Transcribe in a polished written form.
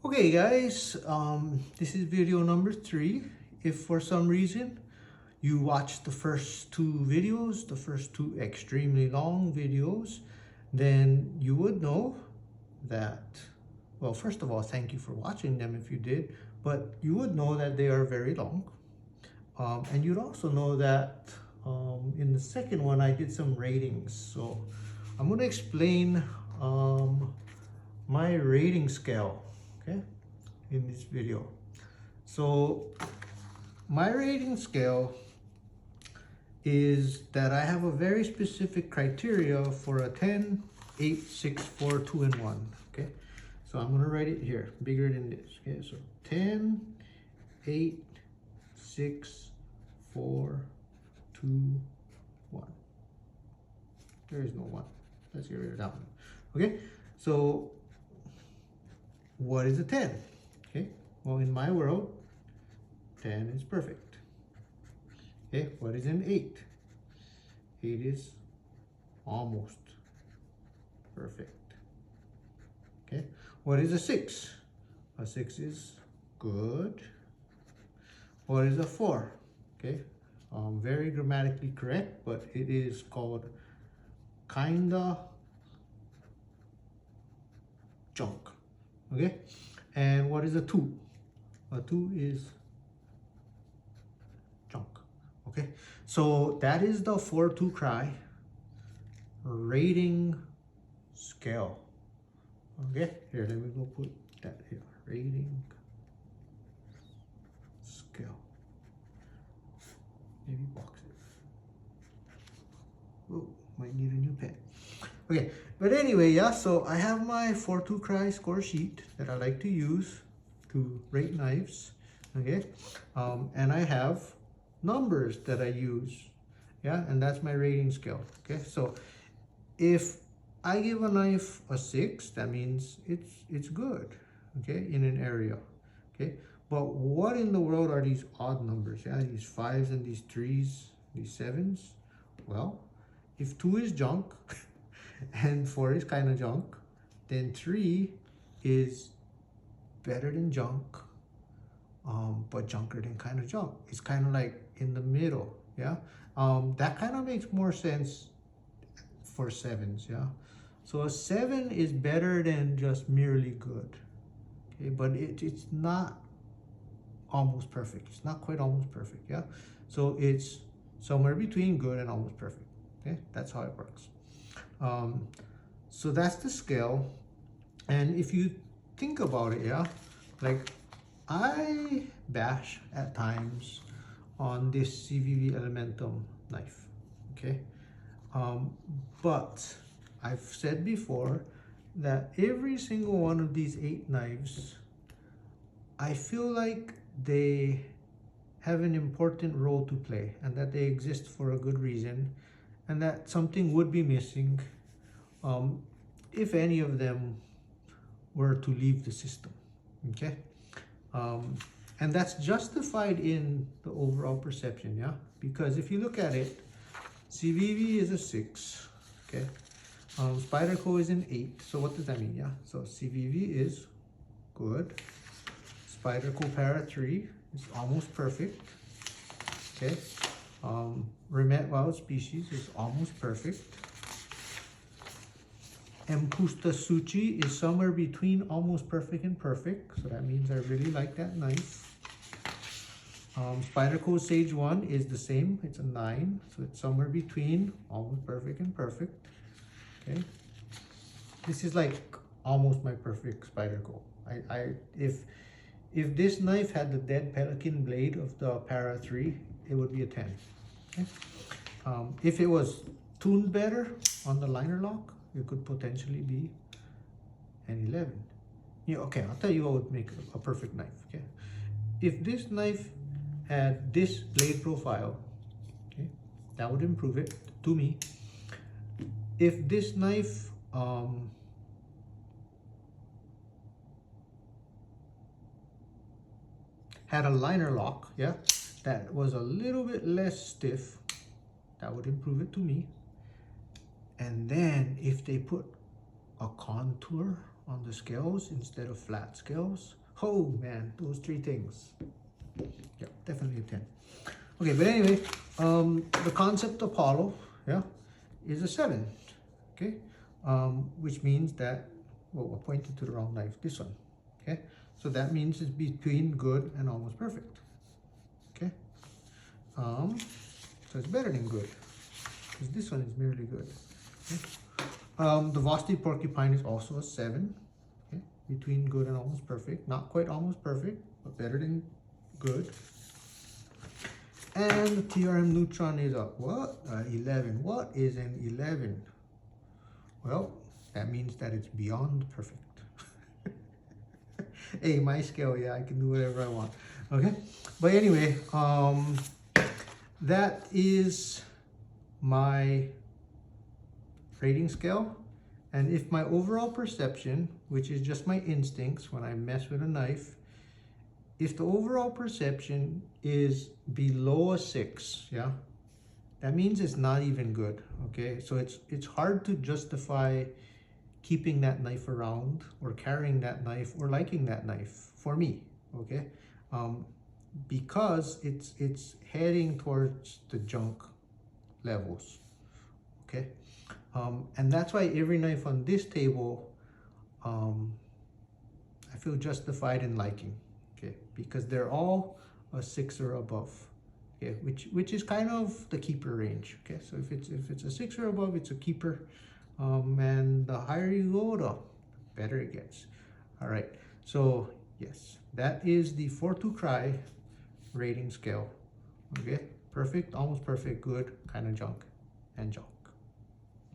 Okay guys, this is video number 3. If for some reason you watched the first 2 videos, the first 2 extremely long videos, then you would know that, well, first of all, thank you for watching them if you did, but you would know that they are very long. And you'd also know that in the second one I did some ratings. So I'm going to explain my rating scale, okay, in this video. So my rating scale is that I have a very specific criteria for a 10, 8, 6, 4, 2, and 1. Okay, so I'm going to write it here bigger than this. Okay, so 10, 8, 6, 4, 2, 1. There is no 1. Let's get rid of that one. Okay, so what is a 10? Okay, well, in my world, 10 is perfect. Okay, what is an 8? 8 is almost perfect. Okay, what is a 6? A 6 is good. What is a 4? Okay, very grammatically correct, but it is called kinda junk. Okay, and what is a 2? A 2 is junk. Okay, so that is the 4-2 cry rating scale. Okay, here, let me go put that here. Rating scale. Maybe box it. Oh, might need a new pen. Okay, but anyway, yeah, so I have my 4-2 cry score sheet that I like to use to rate knives. Okay, and I have numbers that I use, yeah, and that's my rating scale. Okay, so if I give a knife a 6, that means it's good, okay, in an area. Okay, but what in the world are these odd numbers? Yeah, these 5s and these 3s, these 7s. Well, if 2 is junk and 4 is kind of junk, then 3 is better than junk, but junker than kind of junk. It's kind of like in the middle, yeah. That kind of makes more sense for 7s, yeah. So a 7 is better than just merely good, okay, but it's not almost perfect. It's not quite almost perfect, yeah. So it's somewhere between good and almost perfect. Okay, that's how it works. So that's the scale. And if you think about it, yeah, like I bash at times on this Civivi Elementum knife, okay, but I've said before that every single one of these 8 knives, I feel like they have an important role to play and that they exist for a good reason, and that something would be missing if any of them were to leave the system. Okay, and that's justified in the overall perception, yeah, because if you look at it, Civivi is a 6, okay, Spyderco is an 8. So what does that mean? Yeah, so Civivi is good, Spyderco Para 3 is almost perfect, okay, Remette Wild Species is almost perfect, Mcusta Tsuchi is somewhere between almost perfect and perfect, so that means I really like that knife. Spyderco Sage 1 is the same, it's a 9, so it's somewhere between almost perfect and perfect. Okay, this is like almost my perfect Spyderco. If this knife had the dead pelican blade of the Para 3, it would be a 10. Okay? If it was tuned better on the liner lock, it could potentially be an 11. Yeah, okay, I'll tell you what would make a perfect knife. Okay, if this knife had this blade profile, okay, that would improve it to me. If this knife had a liner lock, yeah, that was a little bit less stiff, that would improve it to me. And then if they put a contour on the scales instead of flat scales. Oh man, those three things. Yeah, definitely a 10. Okay, but anyway, the Kansept Apollo, yeah, is a 7. Okay, which means that, well, we're pointing to the wrong knife, this one. Okay, so that means it's between good and almost perfect. Okay, so it's better than good, because this one is merely good. Okay? The Vosteed Porcupine is also a 7. Okay, between good and almost perfect. Not quite almost perfect, but better than good. And the TRM Neutron is a what? 11. What is an 11? Well, that means that it's beyond perfect. Hey, my scale, yeah, I can do whatever I want. Okay, but anyway, that is my rating scale. And if my overall perception, which is just my instincts when I mess with a knife, if the overall perception is below a 6, yeah, that means it's not even good. Okay, so it's hard to justify keeping that knife around or carrying that knife or liking that knife for me. Okay, because it's heading towards the junk levels. Okay, and that's why every knife on this table, I feel justified in liking. Okay, because they're all a 6 or above. Okay, which is kind of the keeper range. Okay, so if it's a 6 or above, it's a keeper, and the higher you go, the better it gets. All right, so yes, that is the 4-2 Cry rating scale. Okay, perfect, almost perfect, good, kind of junk, and junk.